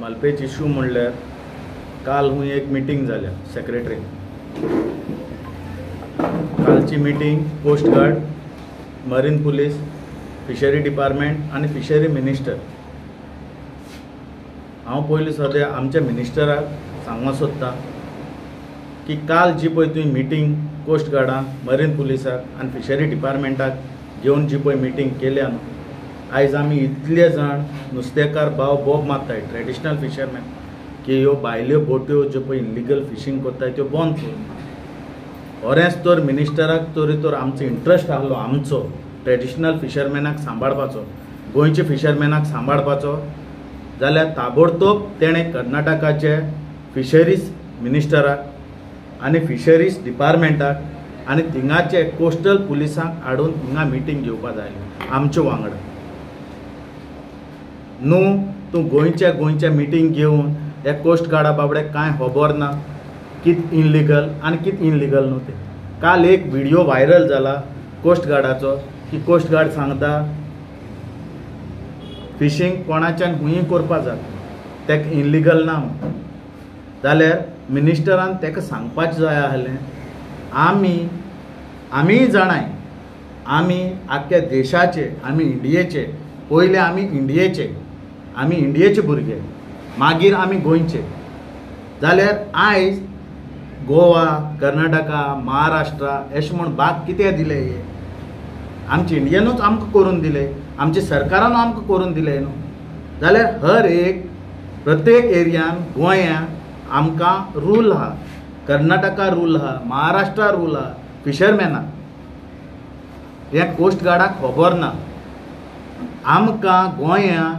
मालपेच issue म्हणल्यार काल हुंय एक मिटींग जाल्या सेक्रेटरी कालची meeting coast guard marine police fishery department आनी फिशरी मिनिस्टर हांव पयलीं सद्या आमच्या मिनिस्टराक सांगूंक सोदतां की काल जी पळय तुवें मिटींग कोस्ट गार्डाक मरीन पुलिसाक आनी फिशरी डिपार्टमेंटाक घेवन जी पळय मिटींग केल्या न्हू आयज आमी इतले जाण नुस्तेकार भाव बोब मारताय ट्रेडिशनल फिशरमॅन की ह्यो भायल्यो बोट्यो ज्यो पळय इलिगल फिशींग कोत्ताय त्यो बंद कर खरेंच तर मिनिस्टराक तरी तर आमचो इंट्रस्ट आहलो आमचो ट्रेडिशनल फिशरमॅनाक सांबाळपाचो गोंयच्या फिशरमॅनाक सांबाळपाचो जाल्यार ताबडतोब तेणें कर्नाटकाचे फिशरीज मिनिस्टराक आनी फिशरीज डिपार्टमेंटाक आनी थिंगाचे कोस्टल पुलिसांक हाडून हिंगा मिटींग घेवपा जाय आमच्या वांगडा न्हू तूं गोंयच्या मिटींग घेवन हे कोस्ट गार्डा बाबड्याक कांय खबर ना कित इनलिगल आनी कित इनलिगल न्हू ते काल एक व्हिडिओ व्हायरल जाला कोस्ट गार्डाचो की कोस्ट गार्ड सांगता फिशींग कोणाच्यान हुंय करपा जाता तेका इनलिगल ना जाल्यार मिनिस्टरान तेका सांगपाचें जाय आहलें आमी जाणाय आमी आख्ख्या देशाचे आमी इंडियेचे पयले आमी इंडियेचे भुरगे मागीर आमी गोंयचे जाल्यार आयज गोवा कर्नाटका महाराष्ट्रा अशें म्हूण भाग कित्याक दिले हे आमचे इंडियनूच आमकां करून दिले आमच्या सरकारान आमकां करून दिले न्हू जाल्यार हर एक प्रत्येक एरियान गोंयां आमकां रूल आहा कर्नाटका रूल आहा महाराष्ट्रा रूल आहा फिशरमॅनाक हे कोस्ट गार्डाक खबर ना आमकां गोंयां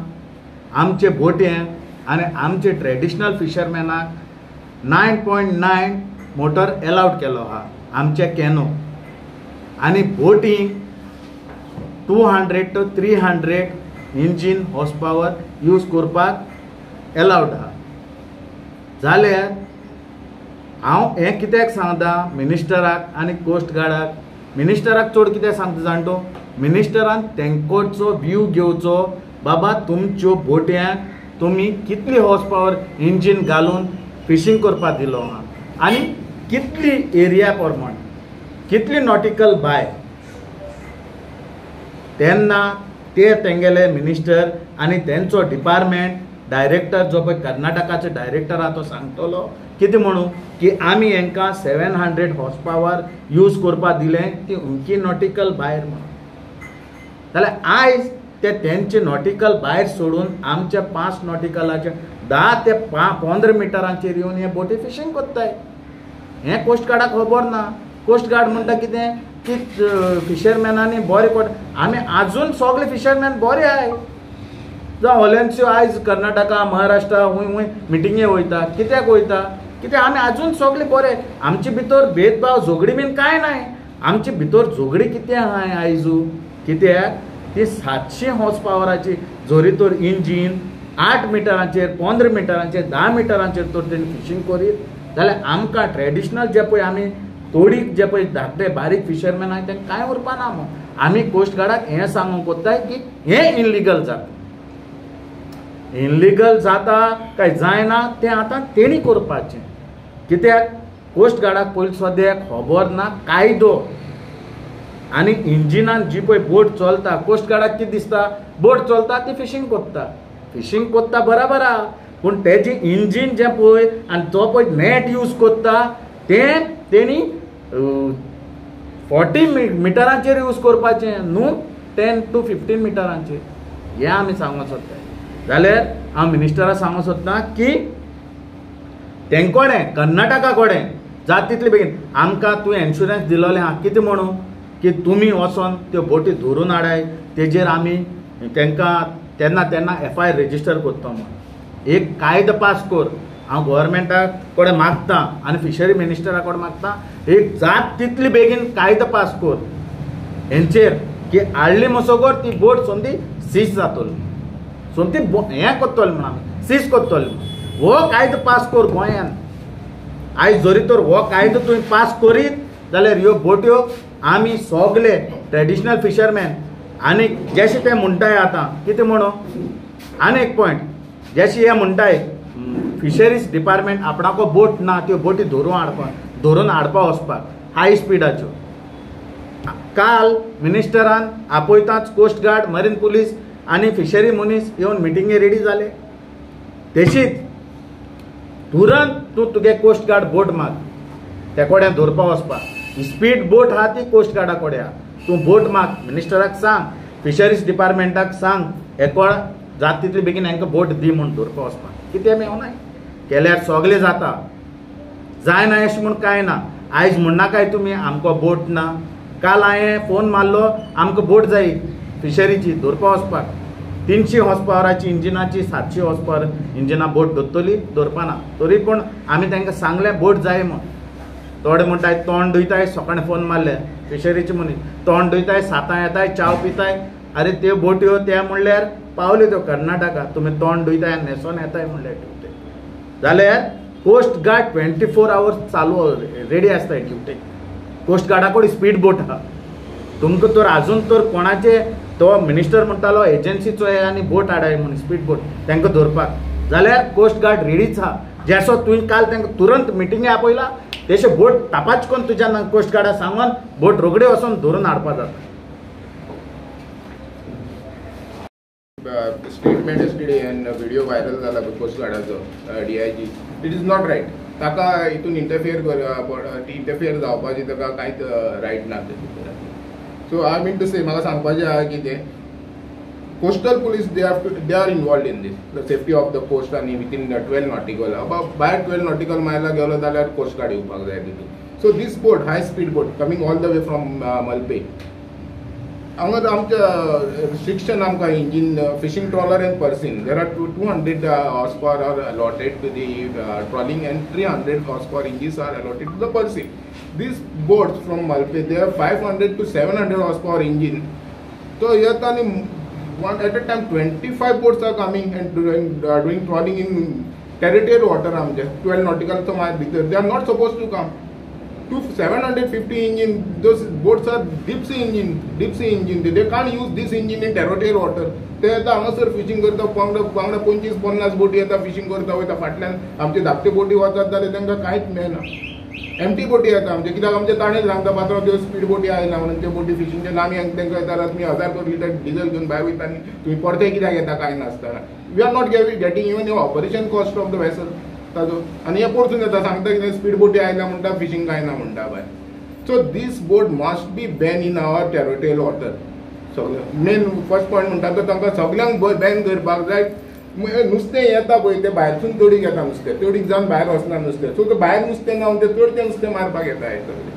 आमचे बोट्यांक आनी आमचे ट्रेडिशनल फिशरमॅनाक 9.9 मोटर एलावड केलो आहा आमचे कॅनो आनी voting 200 to 300 engine horse power use करपाक एलावड आहा जाल्यार हांव हें कित्याक सांगता मिनिस्टराक आनी कोस्ट गार्डाक मिनिस्टराक चड कित्याक सांगता जाण तूं मिनिस्टरान तेंकोचो व्यू घेवचो बाबा तुमच्यो बोट्यांक तुमी कितली हॉर्स पावर इंजीन घालून फिशींग करपाक दिलो आहा आनी कितली एरिया प्रमाण कितली नॉटिकल बाय तेन्ना ते तेंगेले मिनिस्टर आनी तेंचो डिपार्टमेंट डायरेक्टर जो पळय कर्नाटकाचो डायरेक्टर आहा तो सांगतलो कितें म्हणून की आमी हांकां 700 हॉर्स पावर यूज करपाक दिलें ती उंची नॉटिकल भायर म्हणून जाल्यार आयज ते तेंचे नॉटिकल भायर सोडून आमच्या 5 नॉटिकलाचे 10 ते 15 मिटरांचेर येवन हे बोटी फिशींग कोत्ताय हें कोस्ट गार्डाक खबर ना कोस्ट गार्ड म्हणटा कितें की फिशरमॅनांनी बरें कोट आमी आजून सगळे फिशरमॅन बरे आहाय जावं होल्यांच्यो आयज कर्नाटका महाराष्ट्रा हुंय मिटिंगे वयता कित्याक वयता कित्याक आमी आजून सगळे बरे आमचे भितर भेदभाव झगडी बीन कांय नाय आमचे भितर झगडी कित्याक आहाय आयजू कित्याक ती 700 हॉर्स पावराची जोरी तर इंजीन 8 मिटरांचेर 15 मिटरांचेर 10 मिटरांचेर तर तेणी फिशींग करीत जाल्यार आमकां ट्रेडिशनल जे पळय आमी तोडीक जे पळय धाकटे बारीक फिशरमॅन आहाय तेंकां कांय उरपाना मो आमी कोस्ट गार्डाक हें सांगूंक कोत्ताय की हें इनलिगल जाता काय जायना तें आतां तेणी करपाचें कित्याक कोस्ट गार्डाक पयलीं सद्याक खबर ना कायदो आनी इंजिनान जी पळय बोट चलता कोस्ट गार्डाक कितें दिसता बोट चलता ती फिशींग कोत्ता बराबर आहा पूण तेजें इंजीन जें पळय आनी तो पळय नेट यूज कोत्ता तें तेणी 40 मिटरांचेर यूज करपाचें न्हू 10 to 15 मिटरांचेर हें आमी सांगूंक सोदताय जाल्यार हांव मिनिस्टराक सांगूंक सोदतां की तेंकोडें कर्नाटका कोडें जाता तितले बेगीन आमकां तुवें इन्शुरन्स दिलोलें आहा कितें म्हणून की तुमी वचोन त्यो बोटी धरून हाडाय तेजेर आमी तेंकां तेन्ना FIR रेजिस्टर कोत्ता म्हणून एक कायदो पास कर हांव गव्हर्मेंटा कडेन मागतां आनी फिशरी मिनिस्टरा कडेन मागतां एक जात तितली बेगीन कायदो पास कर हेंचेर की हाडली मसोगोर ती बोट सोमती सीज जातली सोमती हें कोत्तली म्हणून आमी सीज कोत्तली हो कायदो पास कर गोंयान आयज जरी तर हो कायदो तुवें पास करीत जाल्यार ह्यो बोट्यो आमी सगळे ट्रेडिशनल फिशरमॅन आनी जशें ते म्हणटाय आतां कितें म्हणून आनी एक पॉयंट जशी हे म्हणटाय फिशरीज डिपार्टमेंट आपणाको बोट ना त्यो बोटी धरून हाडपा वचपाक हाय स्पिडाच्यो. काल मिनिस्टरान आपयताच कोस्ट गार्ड मरीन पुलीस आनी फिशरी मनीस येवन मिटिंगे रेडी जाले. तशीच तुरंत तुगे कोस्ट गार्ड बोट माग त्या कोड्यान धरपा वचपाक. स्पीड बोट आहा ती कोस्ट गार्डा कोड्या तूं बोट माग. मिनिस्टराक सांग, फिशरीज डिपार्टमेंटाक सांग, एकोळ जात तितले बेगीन हांकां बोट दी म्हूण धरपा वचपाक. कितें मेवनाय केल्यार सगळें जाता. जायना अशें म्हूण कांय ना. आयज म्हणनाकाय तुमी आमकां बोट ना. काल हांवें फोन मारलो, आमकां बोट जाय फिशरीची धरपा वचपाक. 300 हॉर्स पावराची इंजिनाची 700 हॉर्स पावर इंजिना बोट धरतली, धरपाना. तरी पूण आमी तांकां सांगलें बोट जाय म्हूण. थोडे म्हणटाय तोंड धुयताय. सकाळीं फोन मारले फिशरीचे मनीस, तोंड धुयताय, 7 येताय, चाव पिताय. अरे त्यो बोट्यो त्या म्हणल्यार पावल्यो त्यो कर्नाटका. तुमी तोंड धुयताय न्हेसोन येताय म्हणल्यार ड्युटेक. जाल्यार कोस्ट गार्ड 24 आवर्स चालू रेडी आसताय ड्युटेक. कोस्ट गार्डा कडेन स्पीड बोट आहा. तुमकां तर आजून तर कोणाचे तो मिनिस्टर म्हणटालो एजन्सीचो हे आनी बोट हाडाय म्हणून स्पीड बोट तांकां धरपाक. जाल्यार कोस्ट गार्ड रेडीच आहा. जसो तुवें काल तांकां तुरंत मिटिंगे आपयला तशे बोट तापाच करून तुज्या कोस्ट गार्डा सांगून बोट रोखडे वचून धरून हाडपा जाता. Statement yesterday and video viral जाला कोस्ट गार्डाचो DIG. It is not right. ताका हितून इंटरफियर जावपाची ताका कांयच रायट ना. So I mean to say म्हाका सांगपाचें आहा की ते coastal police they are involved in this the safety of the coast आनी विथीन 12 नॉटिकल भायर 12 नॉटिकल मायला गेलो जाल्यार कोस्ट गार्ड येवपाक जाय तितून. So this boat high speed boat coming all the way from Malpe हांगा आमच्या रिस्ट्रिक्शन आमकां engine fishing trawler and purse seine there are 200 horse power are allotted to the trawling and 300 horse power engines are allotted to the purse seine. These boats from Malpe, they have 500 to 700 horsepower engine. So here at a time 25 boats are coming and doing trawling in territorial water. 12 nautical so they are not supposed to come. To 750 engine, those boats are deep sea engine. They can't use this engine in territorial water. ते आता हांगासर fishing करता वांगडा 25-50 बोटी येता fishing करता वयता. फाटल्यान आमचे धाकटे बोटी वतात जाल्यार तांकां कांयच मेळना. एमटी बोटी येता आमचे कित्याक आमचे ताणेच सांगता पात्र त्यो स्पीड बोटी आयना म्हणून त्यो बोटी फिशिंगचे आमी तांकां येता तुमी 1000 लिटर डिझल घेवन भायर वयता आनी तुमी परते कित्याक येता कांय नासतना. We are not getting even operation cost of the vessel ताजो. आनी हे परतून येता सांगता कितें स्पीड बोटी आयना म्हणटा फिशिंग कांय ना म्हणटा भायर. So this boat must be ban in our territorial water. सगळें मेन फर्स्ट पॉयंट म्हणटा तो तांकां सगळ्यांक बॅन करपाक जाय. नुस्तें येता पळय ते भायरसून तडीक येता नुस्तें, तडीक जावन भायर वचना नुस्तें. सो ते भायर नुस्तें गावन ते चडशें नुस्तें मारपाक येता हे सगळें.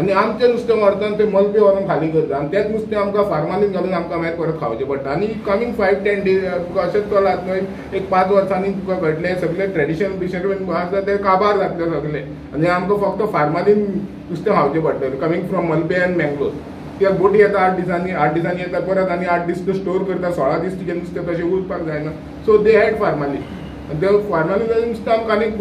आनी आमचें नुस्तें व्हरता ते मलपे व्हरून खाली करता आनी तेंच नुस्तें आमकां फार्मालीन घालून आमकां मागीर परत खावचें पडटा. आनी कमींग 5-10 डेज तुका अशेंच चलत न्हय. एक 5 वर्सांनी तुका घडलें सगळें ट्रेडिशनल फिशरमॅन आसा ते काबार जातले सगळे आनी आमकां फक्त फार्मालीन नुस्तें खावचें पडटलें कमींग फ्रॉम मलपे एंड मँगलोर. त्या बोटी येता 8 दिसांनी येता परत आनी 8 दीस स्टोर करता. 16 दीस तुजें नुस्तें तशें उरपाक जायना. So they had formalin. ते फार्मालीन नुस्तें आमकां आनीक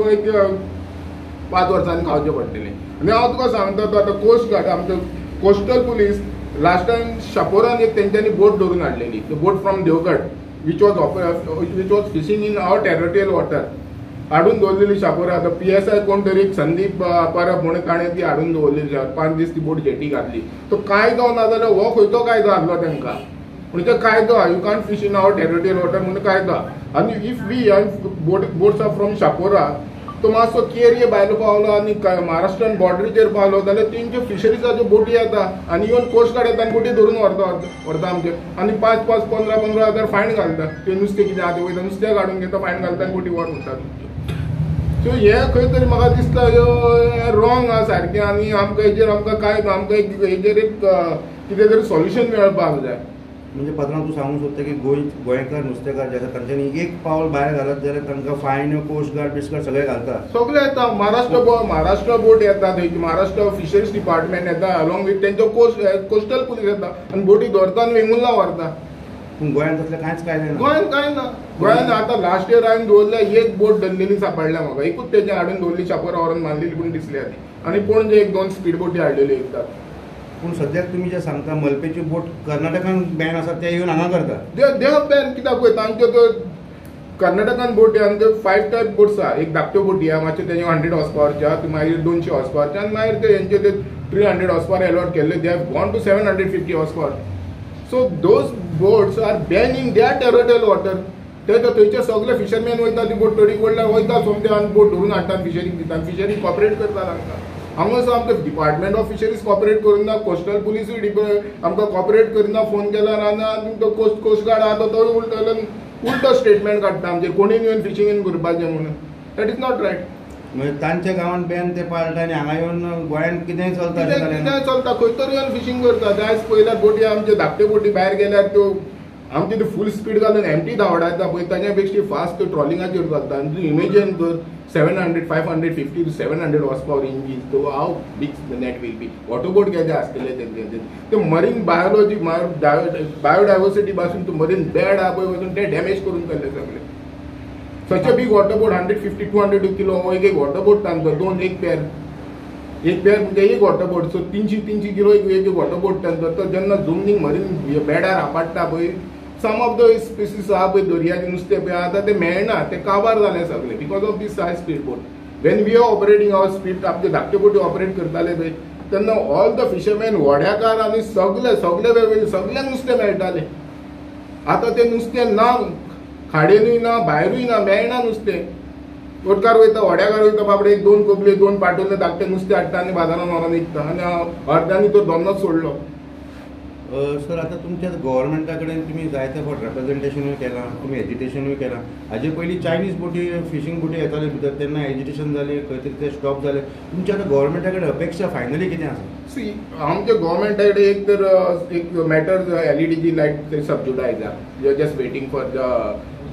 5 वर्सांनी खावचें पडटलें. आनी हांव तुका सांगता तो आतां कोस्ट गार्ड आमचो कोस्टल पुलीस लास्ट टायम शापोरान एक तेंच्यांनी बोट धरून हाडलेली. The boat from Devgad which was fishing in our territorial water. हाडून दवरलेली शापोरा. आतां PSI कोण तरी एक संदीप परब म्हणून ताणें ती हाडून दवरलेली 5 दीस ती बोट जेटी घातली. तो कायदो ना जाल्यार हो खंयचो कायदो आसलो तांकां. पूण तो कायदो आहा you can't fish in our territorial water म्हणून कायदो आहा. आनी if we boats are from Chapora तो मातसो केरये भायलो पावलो आनी महाराष्ट्रान बॉर्डरीचेर पावलो जाल्यार तेंच्यो फिशरीजाच्यो बोटी येता आनी इवन कोस्ट गार्ड येता आनी बोटी धरून व्हरता आमचे. आनी 5-5, 15-15 हजार फायन घालता. ते नुस्तें कितें आहा ते वयता नुस्तें काडून घेता फायन घालता आनी बोटी व्हरून उरतात. सो हे खंय तरी म्हाका दिसता रॉंग आहा सारकें. आनी आमकां हेजेर हेजेर एक कितें तरी सोल्युशन मेळपाक जाय. म्हणजे पात्रांव तूं सांगूंक सोदता की गोंयकार नुस्तेकार जे आसा तांच्यांनी एक पावल भायर घालत जाल्यार तांकां फायन कोस्ट गार्ड बिस्ट सगळे घालता. सगळे येता. महाराष्ट्र बोट येता थंय महाराष्ट्र फिशरीज डिपार्टमेंट येता अलॉंग विथ तेंचो कोस्टल पुलीस येता आनी बोटी धरता आनी वेंगुर्ला व्हरता. पूण गोंयांत तसलें कांयच कायदे ना. गोंयांत कांय ना. गोंयांत आतां लास्ट इयर हांवें दवरल्या एक बोट धरलेली सांपडल्या म्हाका. एकूच तेजें हाडून दवरली शापोरा व्हरून बांदलेली पूण दिसली ती. आनी पणजे 1-2 स्पीड बोटी हाडलेल्यो एकदां. पूण सद्याक तुमी जे सांगता मलपेची बोट कर्नाटकान बॅन आसा ते येवन हांगा करता. देव बॅन कित्याक पळय तांच्यो त्यो कर्नाटकान बोटी आमचे 5 टायप बोट्स आहा. एक धाकट्यो बोटी आहा, मातशे तेजे 100 हॉर्स पॉवरच्या, मागीर 200 हॉर्स पॉवरच्या, आनी मागीर ते हेंचे ते 300 हॉर्स पॉवर अलॉट केल्ले. They have gone to 750 horse power. So those boats are ban in their territorial water. ते थंयचे सगळे फिशरमॅन वयता, ती बोट तडीक कडल्यान वयता सोमते आनी बोट धरून हाडटात, फिशरीक दितात. फिशरी कॉपरेट करतात आमकां. हांगासर आमकां डिपार्टमेंट ऑफ फिशरीज कॉपरेट करिना, कोस्टल पुलिसूय आमकां कॉपरेट करिना. फोन केल्यार आनी तो कोस्ट गार्ड आहा तो उलटो स्टेटमेंट काडटा आमचेर, कोणी येवन फिशिंग करपाचें म्हणून. That is not right. म्हणजे तांच्या गांवांत बॅन ते पाळटा आनी हांगा येवन गोंयांत कितेंय चलता, कितें चलता, खंय तरी येवन फिशींग करता. आयज पयल्यार बोटी आमच्यो धाकट्यो बोटी भायर गेल्यार त्यो आमचे ते फूल स्पीड घालून एमटी धांवडायता पळय, ताच्या पेक्षा फास्ट त्यो ट्रॉलिंगाचेर करता. आनी तूं इमेजीन कर 700, 550 to 700 हॉर्स पॉवर इंजीन, तो how big net will be. Water boat केजे आसतले तेंचे ते मरीन बायोलॉजी बायोडायवर्सिटी पासून तूं मरीन बॅड आहा पळय वचून ते डॅमेज करून केले सगळे. सच अ बिग वॉटरबोट 150-200 किलो एक वॉटरबोट तांचो, दोन एक पेर म्हणजे एक वॉटरबोट. सो 300 किलो एक वॉटरबोट तांचो. तो जेन्ना जमनीक मरीन बॅडार आपडटा पळय, सम ऑफ द स्पेसीस आहा पळय दर्याचें नुस्तें पळय आतां ते मेळना, ते काबार जाले सगळे because of this size speed boat. When we are operating our speed, आमचे धाकट्यो बोटी ऑपरेट करताले पळय तेन्ना ऑल द फिशरमॅन व्हड्याकार आनी सगळे वेगवेगळे सगळ्यांक नुस्तें मेळटालें. आतां तें नुस्तें ना, खाडेनूय ना, भायरूय ना, मेळना नुस्तें. उदकार वयता, व्हड्याकार वयता, बाबडे एक 2 कोबले 2 पाटोले धाकटे नुस्तें हाडटा आनी बाजारान व्हरोन विकता आनी अर्द्यांनी तो धंदोच सोडलो. सर आतां तुमच्या गव्हर्मेंटा कडेन तुमी जायते फावट रिप्रेझेंटेशनूय केलां, तुमी एज्युटेशनूय केलां. हाजे पयलीं चायनीज बोटी फिशींग बोटी येताले भितर, तेन्ना एज्युटेशन जालें, खंय तरी ते स्टॉप जालें. तुमच्या आतां गव्हर्मेंटा कडेन अपेक्षा फायनली कितें आसा? सी आमच्या गव्हर्मेंटा कडेन एक तर एक मॅटर एलईडीची लायट सबसिडायज आहा, just waiting for the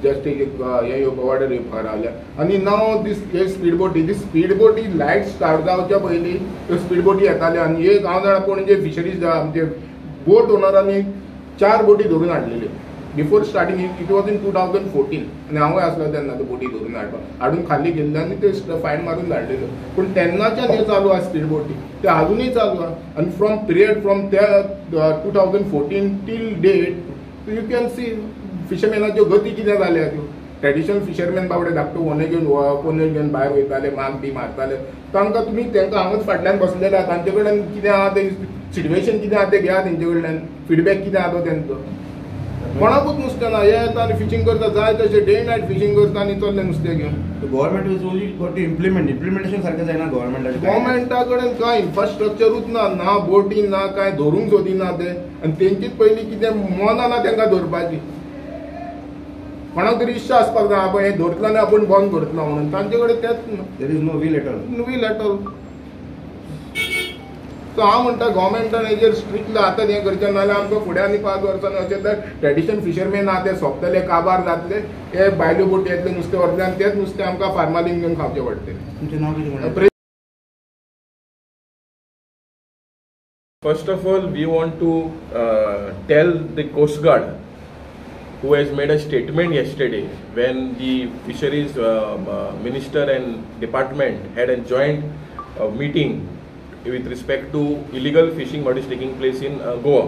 just एक ऑर्डर येवपाक रावल्या. आनी नाव दीस स्पीड बोटी लायट स्टार्ट जावच्या पयलीं त्यो स्पीड बोटी येताल्यो. आनी एक हांव जाणा पणजे फिशरीज आमचे बोट ओनरांनी 4 बोटी धरून हाडलेल्यो before starting. It was in 2014 आनी हांवूय आसलो तेन्ना त्यो बोटी धरून हाडून खाली गेल्ले आनी ते फायन मारून धाडलेल्यो. पूण तेन्नाच्यान हे चालू आहा स्पीड बोटी, ते अजूनय चालू आहा. आनी फ्रॉम त्या 2014 till date you can see फिशरमॅनाच्यो गती कितें जाल्या त्यो. ट्रेडिशनल फिशरमॅन बाबडे धाकटो वोने घेवन भायर वयताले, माग बी मारताले. तांकां तुमी तांकां हांगाच फाटल्यान बसलेले आहा, तांचे कडेन कितें आहा ते सिच्युएशन कितें आहा तें घेया तेंचे कडल्यान, फीडबॅक कितें आहा तो तेंचो. कोणाकूच नुस्तें ना, हे येता आनी फिशींग करता, जाय तशें डे नायट फिशींग करता आनी चल्ले नुस्तें घेवन. Government is only got to implementation सारकें जायना गव्हर्मेंटा कडेन कांय इन्फ्रास्ट्रक्चरूच ना बोटी ना, कांय धरूंक सोदिना ते. आनी तेंचीच पयलीं कितें मना ना तांकां धरपाची. कोणाक तरी इच्छा आसपाक जाय पळय, हें धरतलो आनी आपूण बंद करतलो म्हणून. तांचे कडेन तेंच ना. There is no will at all. So हांव म्हणटा गव्हर्मेंटान हेजेर स्ट्रिक्टली आतां हें करचें, नाल्यार आमकां फुडें आनी 5 वर्सांनी अशें तर ट्रेडिशनल फिशरमॅन आहा ते सोंपतले, काबार जातले, हे भायल्यो बोटी येतले नुस्तें व्हरतले आनी तेंच नुस्तें आमकां फार्मालीन घेवन खावचें पडटलें. तुमचें नांव कितें म्हणटा? First of all, we want to tell the Coast Guard, who has made a statement yesterday when the fisheries minister and department had a joint meeting with respect to illegal fishing what is taking place in Goa.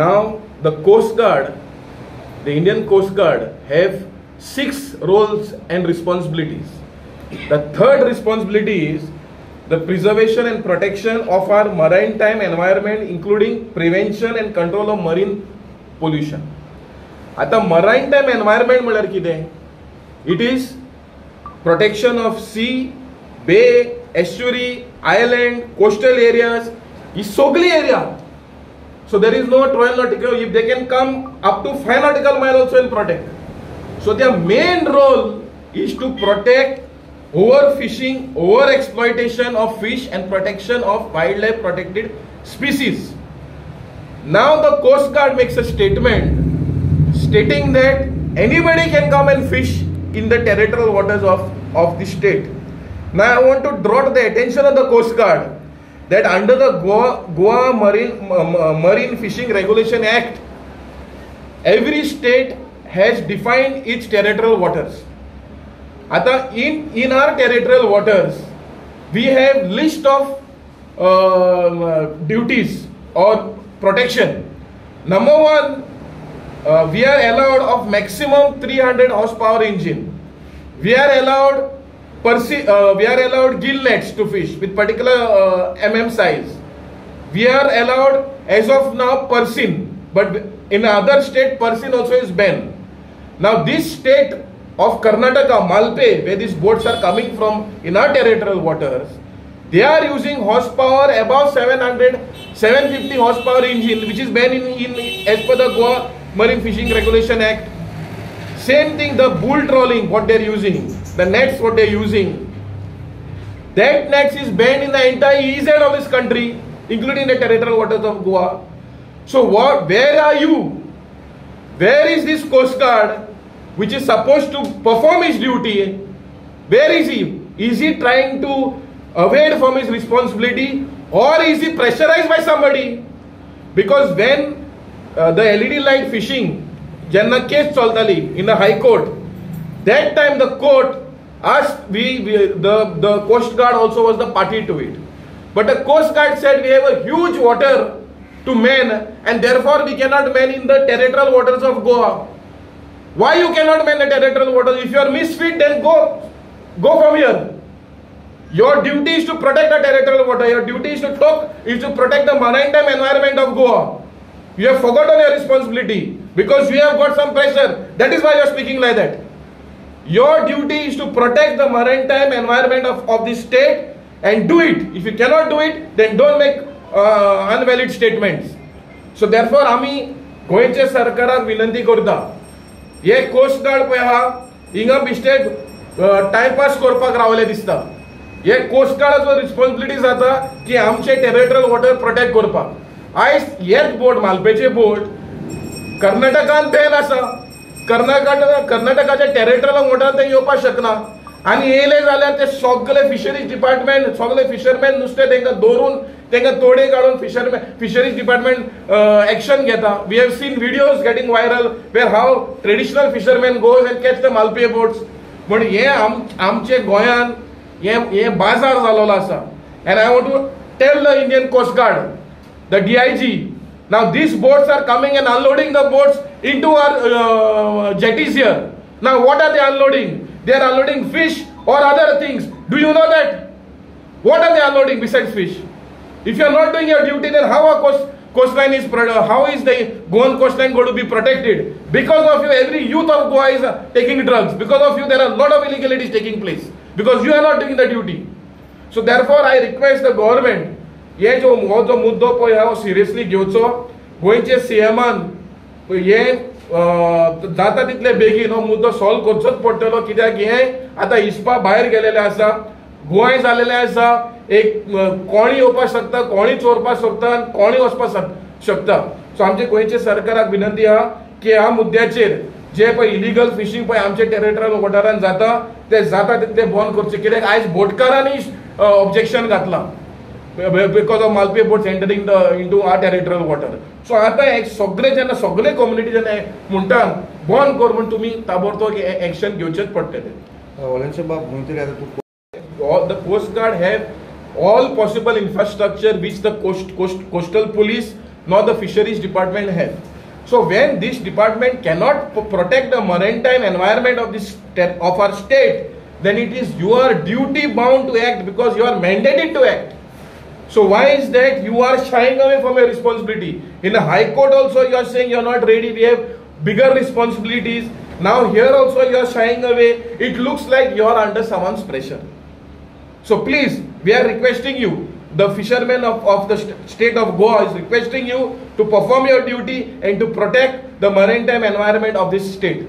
Now the Coast Guard, the Indian Coast Guard have 6 roles and responsibilities. The third responsibility is the preservation and protection of our maritime environment, including prevention and control of marine pollution. आता maritime environment म्हळ्यार कितें? It is protection of sea, bay, estuary, island, coastal areas. ही सगळी area. So there is no 12 nautical. If they can come up to 5 nautical mile also will protect. So their main role is to protect overfishing, overexploitation of fish and protection of wildlife protected species. Now the Coast Guard makes a statement stating that anybody can come and fish in the territorial waters of the state. Now I want to draw to the attention of the Coast Guard that under the Goa Marine Fishing Regulation Act, every state has defined its territorial waters. Ata in our territorial waters, we have list of duties or protection. Number 1, we are allowed of maximum 300 horsepower engine. We are allowed gill nets to fish with particular size. We are allowed as of now Persin, but in other state Persin also is banned. Now this state of Karnataka, Malpe, where these boats are coming from in our territorial waters, they are using horsepower above 750 horsepower engine, which is banned in as per the Goa Marine Fishing Regulation Act. Same thing, the bull trolling, what they are using, the nets what they are using, that nets is banned in the entire EZ of this country, including the territorial waters of Goa. So where are you? Where is this Coast Guard which is supposed to perform his duty? Where is he? Is he trying to evade from his responsibility, or is he pressurized by somebody? Because when the LED light fishing, Janna case chaltali in the High Court, that time the court asked, the Coast Guard also was the party to it. But the Coast Guard said we have a huge water to man and therefore we cannot man in the territorial waters of Goa. Why you cannot man the territorial waters? If you are misfit, then go from here. Your duty is to protect the territorial water. Your duty is to protect the maritime environment of Goa. You have forgotten your responsibility because you have got some pressure. That is why you are speaking like that. Your duty is to protect the maritime environment of this state and do it. If you cannot do it, then don't make unvalid statements. So therefore, आम्ही गोयचे सरकाराक विनंती करता. हे coast guard पळय हा, हिंगा बिश्टे timepass करपाक रावले दिसता. हे कोस्ट गार्डाचो रिस्पॉन्सिबिलिटी जाता की आमचे टेरिटोरियल वॉटर प्रोटेक्ट करपाक. आयज हेच बोट, मालपेचे बोट कर्नाटकान बॅन आसा. कर्नाटकाच्या टेरिटोरियल वॉटर ते येवपाक शकना. आणि येले जाल्यार ते सगळे फिशरीज डिपार्टमेंट, सगळे फिशरमॅन नुस्तें तांकां दवरून तांकां तोडे काडून फिशरीज डिपार्टमेंट एक्शन घेता. We have seen videos getting viral where how traditional fisherman goes and catch the Malpe boats. पण हे आमचे गोंयान हे बाजार जाल्लो आसा. And I want to tell the Indian coast guard, the DIG, now these boats are coming and unloading the boats into our jetties here. Now what are they unloading? They are unloading fish or other things. Do you know that? What are they unloading besides fish? If you are not doing your duty, then how a coastline is how is the Goan coastline going to be protected? Because of you, every youth of Goa is taking drugs. Because of you, there are a lot of illegalities taking place. Because you are not doing the duty. So therefore, I request the government, हे जो मुद्दो पळय हांव seriously घेवचो. गोंयचे CMान हे जाता तितले बेगीन हो मुद्दो सॉल्व करचोच पडटलो. कित्याक हे आतां हिस्पा भायर गेलेले आसा, गोंय जालेले आसा. एक कोणी येवपाक शकता, कोणी चोरपाक शकता, कोणी वचपाक शकता. सो आमचे गोंयचे सरकाराक विनंती आहा की ह्या मुद्द्याचेर जे पळय इलिगल फिशिंग पळय आमचे टेरिटोरियल वॉटरान जाता ते जाता तितले बंद करचे. कित्याक आयज बोटकारांनी ऑब्जेक्शन घातला because of Malpe boats entering into our territorial water. So आता एक सगळे कम्युनिटी जेन्ना म्हणटा बंद कर म्हण तुमी ताबडतोब एक्शन घेवचेच पडटले. The Coast Guard have all possible infrastructure which the coastal police nor the fisheries department have. So when this department cannot protect the maritime environment of our state, then it is your duty bound to act because you are mandated to act. So why is that you are shying away from your responsibility? In the High Court also you are saying you are not ready, we have bigger responsibilities. Now here also you are shying away. It looks like you are under someone's pressure. So please, we are requesting you, the fishermen of the state of Goa is requesting you to perform your duty and to protect the maritime environment of this state.